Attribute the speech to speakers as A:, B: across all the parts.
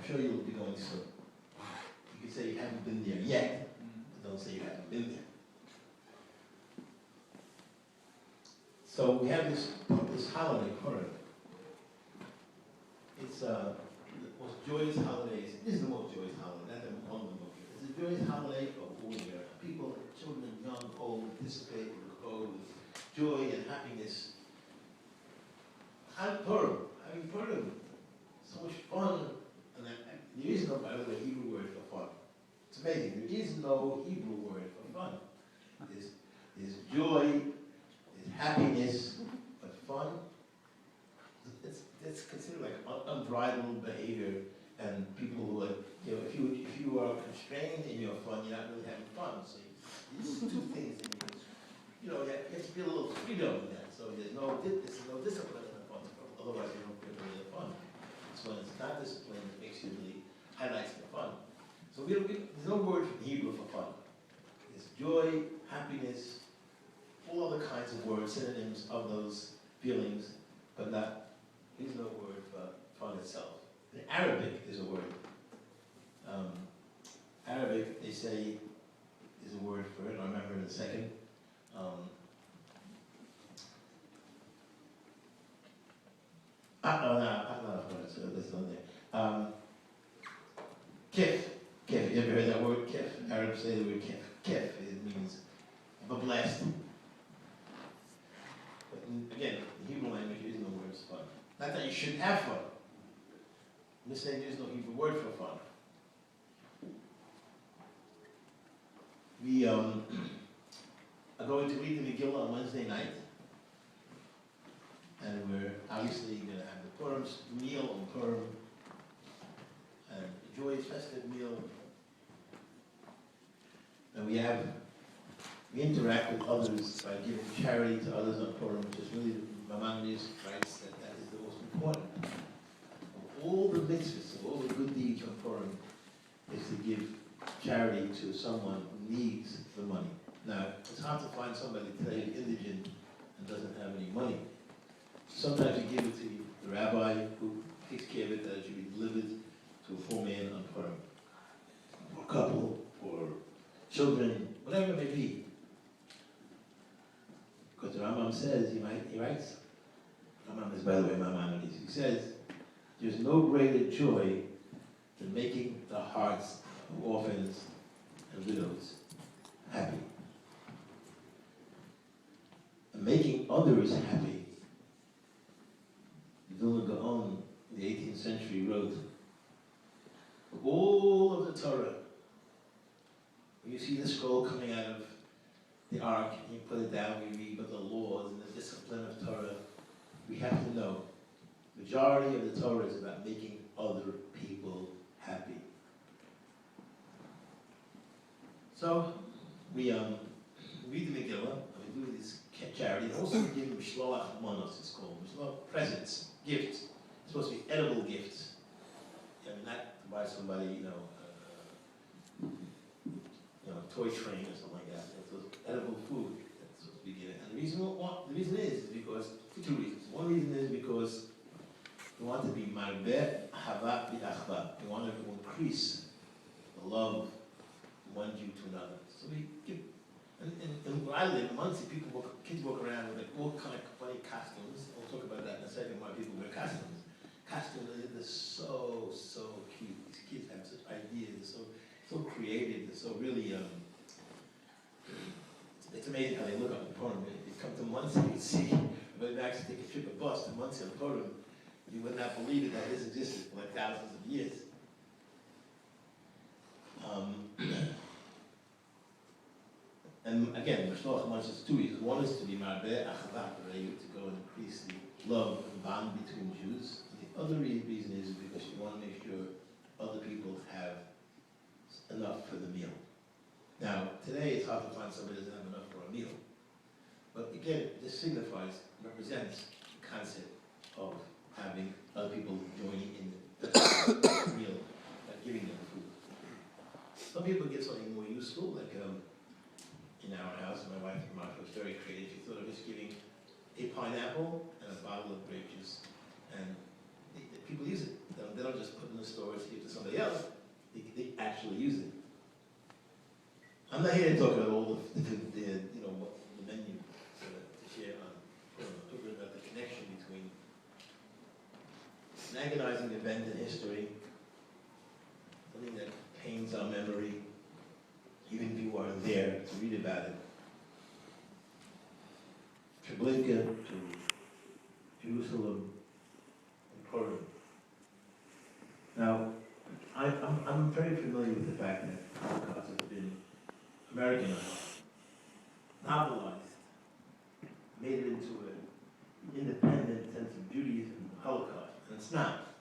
A: sure you'll be going soon. You can say you haven't been there yet, but don't say you haven't been there. So we have this holiday, Purim. It's the most joyous holidays. This is the most joyous holiday, not one of them. It's a joyous holiday of all year. People, children, young, old, participate with joy and happiness. Purim, so much fun. And there is no, by the way, Hebrew word for fun. It's amazing. There is no Hebrew word for fun. There's joy, there's happiness, but fun, it's considered like unbridled behavior. And people who are, if you are constrained in your fun, you're not really having fun. So these are two things that you have to be a little freedom in that. So there's no discipline in the fun. Otherwise, you don't get really the fun. It's when it's not discipline that makes you really highlights the fun. So there's no word from Hebrew for fun. There's joy, happiness, all other kinds of words, synonyms of those feelings, but there's no word for fun itself. In Arabic, there's a word. Arabic, they say, is a word for it. I'll remember in a second. Kif. Kif. You ever heard that word? Kif. Arabs say the word kif. Kif. It means a blast. But again, in Hebrew language, there is no word for fun. Not that you shouldn't have fun. I'm just saying there's no Hebrew word for fun. We are going to read the Megillah on Wednesday night. And we're obviously going to have the Purim meal on Purim. And a joyous, festive meal. And we interact with others by giving charity to others on Purim, which is really, Maimonides writes that is the most important. All the mitzvahs, all the good deeds on Purim is to give charity to someone who needs the money. Now, it's hard to find somebody today who's indigent and doesn't have any money. Sometimes you give it to the rabbi who takes care of it, that it should be delivered to a poor man on Purim, or a couple, or children, whatever it may be. Because the Rambam says, he writes, Rambam is, by the way, Maimonides, he says, there's no greater joy than making the hearts of orphans and widows happy. And making others happy. The Vilna Gaon in the 18th century wrote, all of the Torah, when you see the scroll coming out of the ark, and you put it down, we read about the laws and the discipline of Torah, we have to know the majority of the Torah is about making other people happy. So we read the Megillah, and we do this charity, and also we give them Shloach Manos, it's called. Shloach, presents, gifts. It's supposed to be edible gifts. I mean, not to buy somebody, a toy train or something like that. It's edible food that's supposed to be given. And the reason is because, for two reasons. One reason is because we want to be marbeh hava b'achva. We want to increase the love from one Jew to another. So we give, and where I live, in Muncie, kids walk around with all kind of funny costumes. We'll talk about that in a second, why people wear costumes. Costumes are so cute. These kids have such ideas. They're so creative. They're so really, it's amazing how they look up in Purim. If you come to Muncie, you see, but if you actually take a trip of bus to Muncie on Purim, you would not believe that this existed for like thousands of years. And again, Mishloach Manos is two reasons. One is to be marbeh achava, to go and increase the love and bond between Jews. The other reason is because you want to make sure other people have enough for the meal. Now, today it's hard to find somebody who doesn't have enough for a meal. But again, this represents the concept of having other people joining in the meal by giving them food. Some people get something more useful, like in our house, my wife Martha was very creative. She thought of just giving a pineapple and a bottle of grape juice. And people use it. They don't just put in the storage, give it to somebody else. They actually use it. I'm not here to talk about all the what the menu to share on. I'm talking about the connection between an agonizing event in history, something that pains our memory, even if you aren't there to read about it. Treblinka to Jerusalem and Purim. Now, I'm very familiar with the fact that Holocaust has been Americanized, novelized, made it into an independent sense of Judaism, Holocaust, and it's not.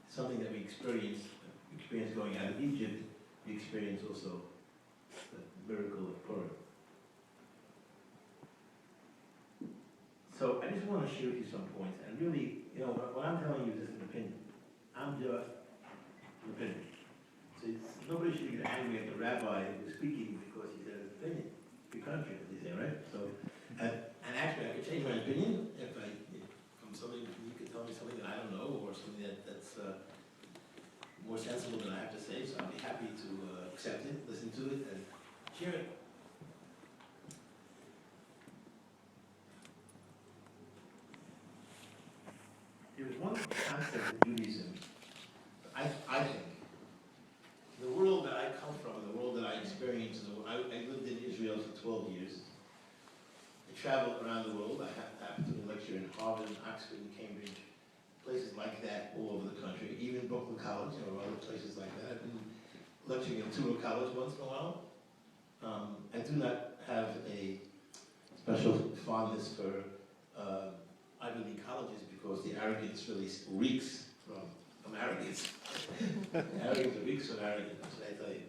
A: It's something that we experience going out of Egypt, we experience also the miracle of Purim. So I just want to share with you some points, and really, what I'm telling you is just an opinion. I'm just an opinion. So nobody should get angry at the rabbi who was speaking because he said his opinion. Free country, as they say, right? So, and actually, I could change my opinion if from something you could tell me something that I don't know, or something that's more sensible than I have to say. So I'll be happy to accept it, listen to it, and share it. There was one concept of Judaism, I think, the world that I come from, the world that I experienced, I lived in Israel for 12 years. I traveled around the world. I happened to lecture in Harvard, and Oxford, and Cambridge, places like that all over the country, even Brooklyn College, or other places like that. I've been lecturing at Tudor College once in a while. I do not have a special fondness for Ivy League colleges because the arrogance really reeks from arrogance. Arrogance reeks from arrogance, what should I tell you?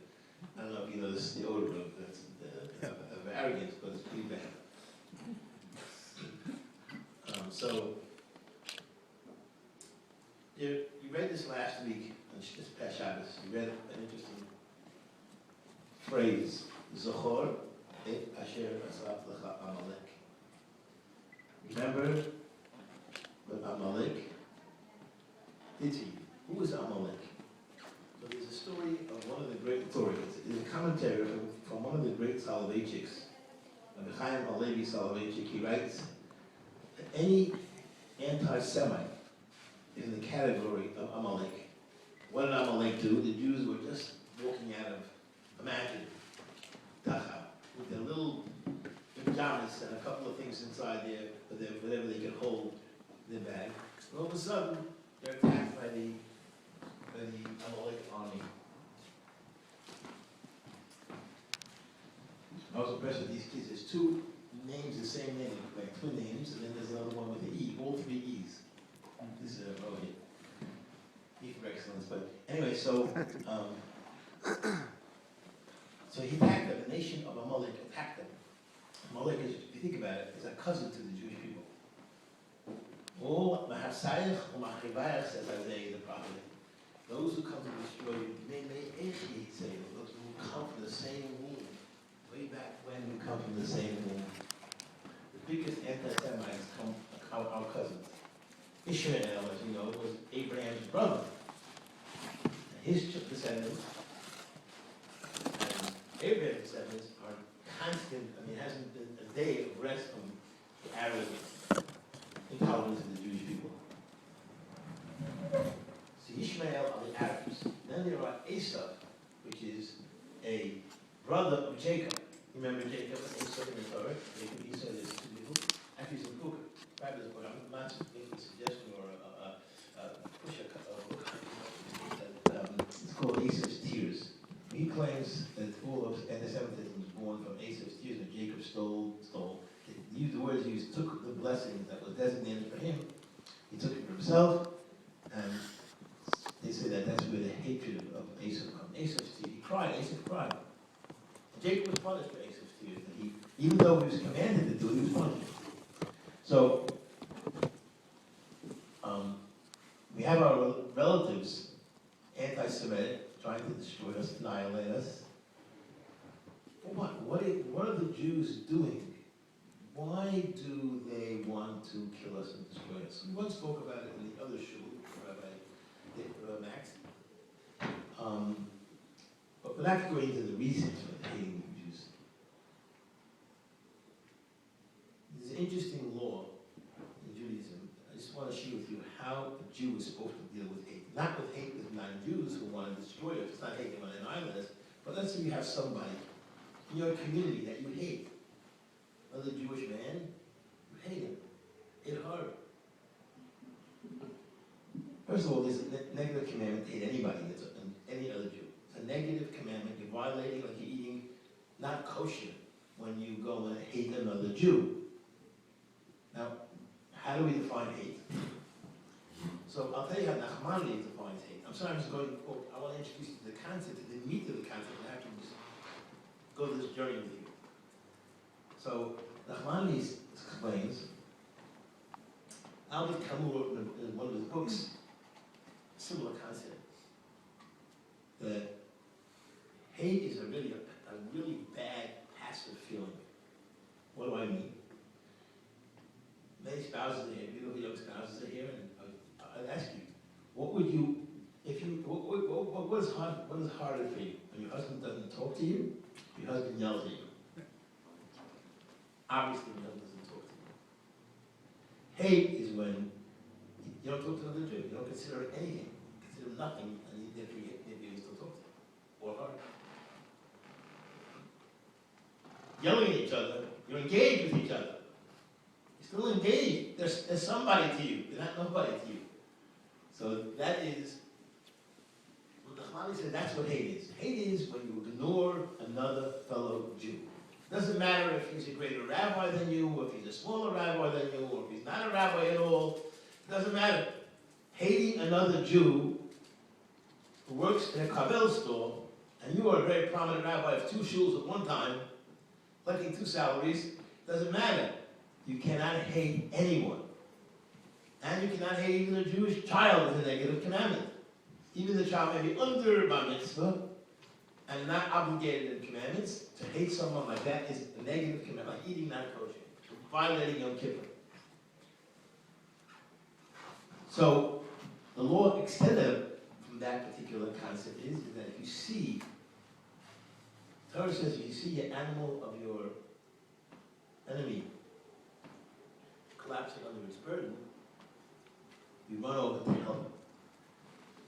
A: I don't know if you know the odor of arrogance, but it's pretty bad. So, you read this last week, this past Shabbos, you read an interesting phrase, Zochor et asher asaf lecha Amalek. Remember what Amalek did to you. Who is Amalek? So there's a story of one of the great stories. It's a commentary from one of the great Soloveitchiks, Rabbi Chaim Halevi Soloveitchik. He writes that any anti-Semite is in the category of Amalek. What did Amalek do? The Jews were just walking out of, imagine, Dachau, with their little pajamas and a couple of things inside there, whatever they could hold in their bag. And all of a sudden, they're attacked by the Amalek army. I was impressed with these kids. There's two names, the same name, like twin names, and then there's another one with an E, all three E's. This is E for excellence. But anyway, so he attacked them. The nation of Amalek attacked them. Amalek is, if you think about it, is a cousin to the Jewish people. Oh, Mahasayach or Mahivayach, says Isaiah the prophet. Those who come to destroy you, say, those who come from the same womb. Way back when we come from the same womb. The biggest anti-Semites are our cousins. Ishmael, as you know, was Abraham's brother. And his descendants, and Abraham's descendants are constant. It hasn't been a day of rest from the Arab intolerance of the Jewish people. So Ishmael are the Arabs. Then there are Esau, which is a brother of Jacob. Remember Jacob and Esau in the Torah? Jacob, Esau, there's two people. Actually, it's a book, fabulous book. I'm not making a suggestion or push a book. It's called Esau's Tears. He claims that all of anti-Semitism was born from Esau's tears that Jacob stole. The words used, took the blessing that was designated for him. He took it for himself, and they say that that's where the hatred of Esau comes. Esau's tears. He cried. Esau cried. And Jacob was punished for Esau's tears. That even though he was commanded to do it, he was punished. So we have our relatives, anti-Semitic, trying to destroy us, annihilate us. For what? What are the Jews doing? Why do they want to kill us and destroy us? We once spoke about it in the other shul, Rabbi Max, not going into the reasons for hating Jews. There's an interesting law in Judaism. I just want to share with you how a Jew is supposed to deal with hate. Not with hate with non-Jews who want to destroy us. It's not hating on an island. But let's say you have somebody in your community that you hate. Another Jewish man, you hate him. It hurt. First of all, there's a negative commandment to hate anybody that's any other Jew. It's a negative commandment. You're violating, like you're eating not kosher when you go and hate another Jew. Now, how do we define hate? So I'll tell you how Nachmanides defines hate. I'm sorry, I'm just going, I want to introduce you to the concept, to the meat of the concept, and I have to just go this journey with you. So Nachmanides explains, Albert Camus wrote in one of his books a similar concept, that hate is a really bad passive feeling. What do I mean? Many spouses are here, beautiful young spouses are here, and I'd ask you, what would you, if you, what is harder for you? When your husband doesn't talk to you, your husband yells at you. Obviously, your husband doesn't talk to you. Hate is when you don't talk to another Jew, you don't consider anything, you consider nothing, and therefore you still talk to them, or her. Yelling at each other, you're engaged with each other. You're still engaged. There's somebody to you. They're not nobody to you. So that is, when Nachmanides said that's what hate is. Hate is when you ignore another fellow Jew. Doesn't matter if he's a greater rabbi than you, or if he's a smaller rabbi than you, or if he's not a rabbi at all. It doesn't matter. Hating another Jew who works in a Kabel store, and you are a very prominent rabbi of 2 shuls at one time, collecting 2 salaries, doesn't matter. You cannot hate anyone. And you cannot hate even a Jewish child with a negative commandment. Even the child may be under bar mitzvah and not obligated in commandments. To hate someone like that is a negative commandment, like eating not kosher, violating Yom Kippur. So the law extended from that particular concept is that if you see, Torah says if you see an animal of your enemy collapsing under its burden, you run over to help him.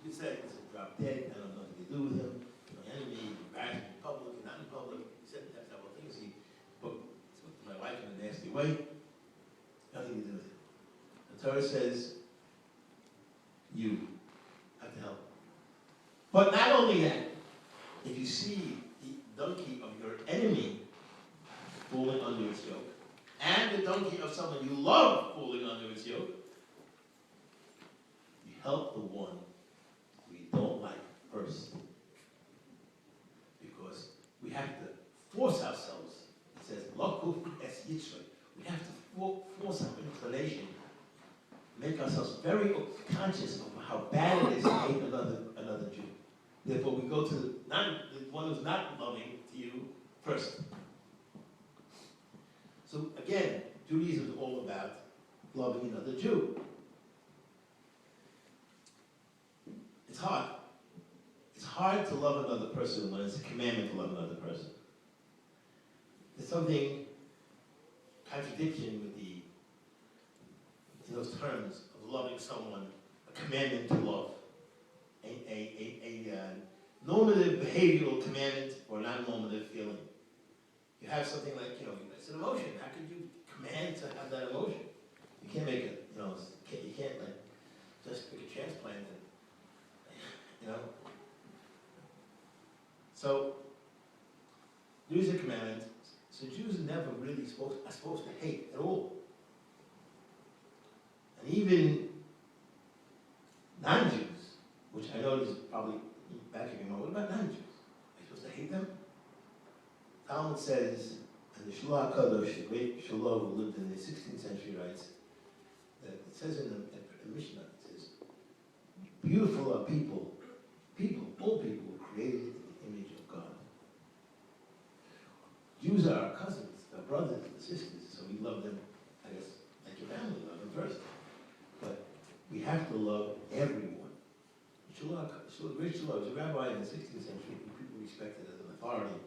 A: You say, it's a drop dead, I don't know what to do with him, my enemy, embarrassed in public, and not in public. He said that several things. He spoke to my wife in a nasty way. Nothing to do with it. The Torah says, you have to help. But not only that, if you see the donkey of your enemy falling under its yoke, and the donkey of someone you love falling under its yoke, you help the one we don't like first. Because we have to force ourselves. It says, Lokuf es yitzray. We have to force our inclination, make ourselves very conscious of how bad it is to hate another Jew. Therefore, we go to the one who's not loving to you first. So again, Judaism is all about loving another Jew. It's hard. It's hard to love another person when it's a commandment to love another person. There's something contradiction with in those terms of loving someone, a commandment to love, a normative behavioral commandment or non-normative feeling. You have something like, it's an emotion. How could you command to have that emotion? You can't make it, you can't like just pick a transplant and, So, Jews are commandment. So Jews are never really supposed to hate at all. And even non-Jews, which I know is probably back in your mind, what about non-Jews? Are you supposed to hate them? Talmud says, and the Shulah HaKadosh, the great Shulah who lived in the 16th century, writes, that it says in the Mishnah, it says, beautiful are people, all people were created in the image of God. Jews are our cousins, our brothers and sisters, so we love them, I guess, like your family, love them first. But we have to love everyone. Shulah so Rachel was a rabbi in the 16th century who people respected as an authority.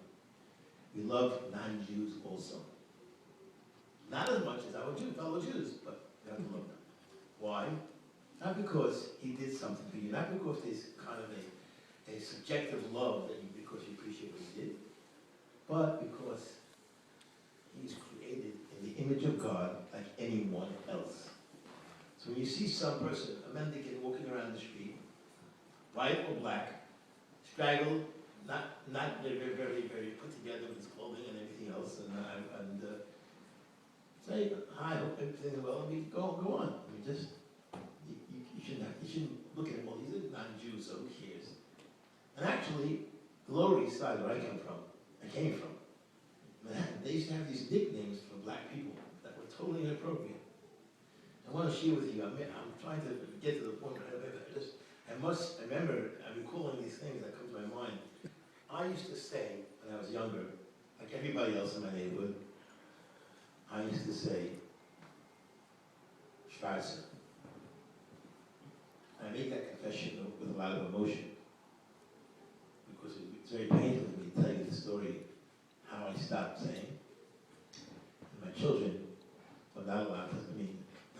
A: We love non-Jews also. Not as much as our fellow Jews, but we have to love them. Why? Not because he did something for you, not because there's kind of a subjective love that you, because you appreciate what he did, but because he's created in the image of God like anyone else. So when you see some person, a mendicant walking around the street, white or black, straggled, not very, very, very put together with his clothing and everything else, and say, hi, hope everything's well, and go on. I mean, just, you shouldn't look at him, well, he's a non-Jew, so who cares? And actually, the Lower East Side, where I came from, Manhattan, they used to have these nicknames for black people that were totally inappropriate. I want to share with you, I'm trying to get to the point where I remember, I'm recalling these things that come to my mind. I used to say, when I was younger, like everybody else in my neighborhood, I used to say, Schwarzer. I make that confession with a lot of emotion, because it's very painful to me to tell you the story, how I stopped saying. And my children were not allowed to,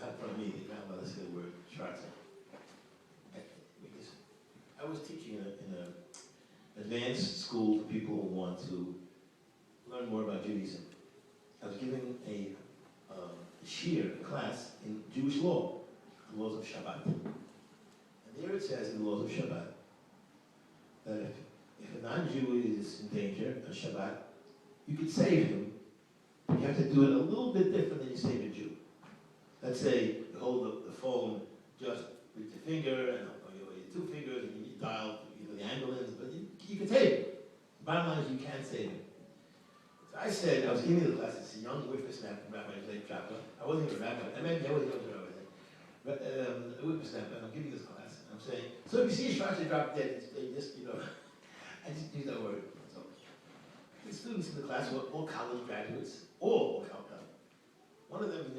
A: not from me, they're not allowed to say the word Schwarzer. I was teaching in an advanced school for people who want to learn more about Judaism. I was giving a class in Jewish law, the laws of Shabbat. And there it says in the laws of Shabbat that if a non-Jew is in danger on Shabbat, you could save him, but you have to do it a little bit different than you save a Jew. Let's say you hold the phone just with your finger and your 2 fingers, and you dial the ambulance, but you can save him. The bottom line is you can save him. So I said, I was giving the class, it's a young whippersnapper, Rabbi Leib Tropper. I wasn't even a rabbi, maybe I wasn't even a rabbi then. But a whippersnapper, and I'm giving this class, and I'm saying, so if you see a Schwarzer drop dead, they just, I just use that word. So the students in the class were all college graduates, all college. One of them,